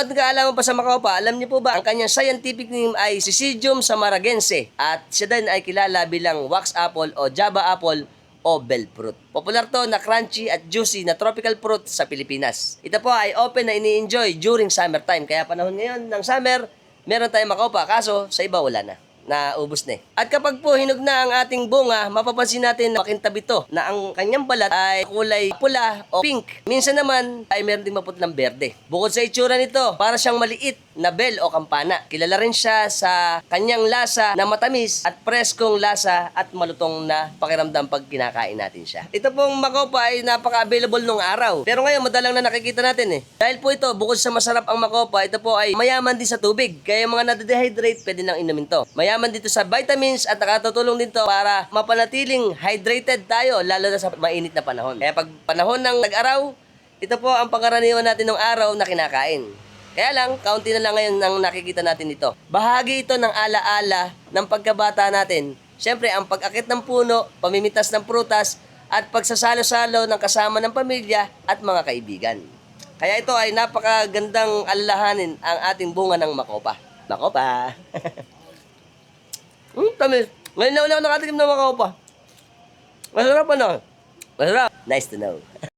At nag-aalaman pa sa Macopa, alam niyo po ba, ang kanyang scientific name ay Syzygium samaragense at siya din ay kilala bilang wax apple o Java apple o bell fruit. Popular to na crunchy at juicy na tropical fruit sa Pilipinas. Ito po ay open na ini-enjoy during summertime. Kaya panahon ngayon ng summer, meron tayong Macopa, kaso sa iba wala na. Naubos na eh. At kapag po hinog na ang ating bunga, mapapansin natin na makintabi to na ang kanyang balat ay kulay pula o pink. Minsan naman ay meron din maputlang berde. Bukod sa itsura nito, para siyang maliit na bell o kampana. Kilala rin siya sa kanyang lasa na matamis at preskong lasa at malutong na pakiramdam pag kinakain natin siya. Ito pong Macopa ay napaka-available nung araw. Pero ngayon madalang na nakikita natin eh. Dahil po ito, bukod sa masarap ang Macopa, ito po ay mayaman din sa tubig. Kaya yung mga nade-dehydrate, pwede nang inumin to. Mayaman dito sa vitamins at nakatutulong din to para mapanatiling hydrated tayo lalo na sa mainit na panahon. Kaya pag panahon ng nag-araw, ito po ang pangkaraniwan natin ng araw na kinakain. Kaya lang, kaunti na lang ngayon ang nakikita natin ito. Bahagi ito ng alaala ng pagkabata natin. Siyempre, ang pag-akit ng puno, pamimitas ng prutas, at pagsasalo-salo ng kasama ng pamilya at mga kaibigan. Kaya ito ay napakagandang alalahanin ang ating bunga ng Macopa. Macopa! Tamis. Ngayon na wala ako nakatikim ng Macopa. Masarap ano? Masarap. Nice to know.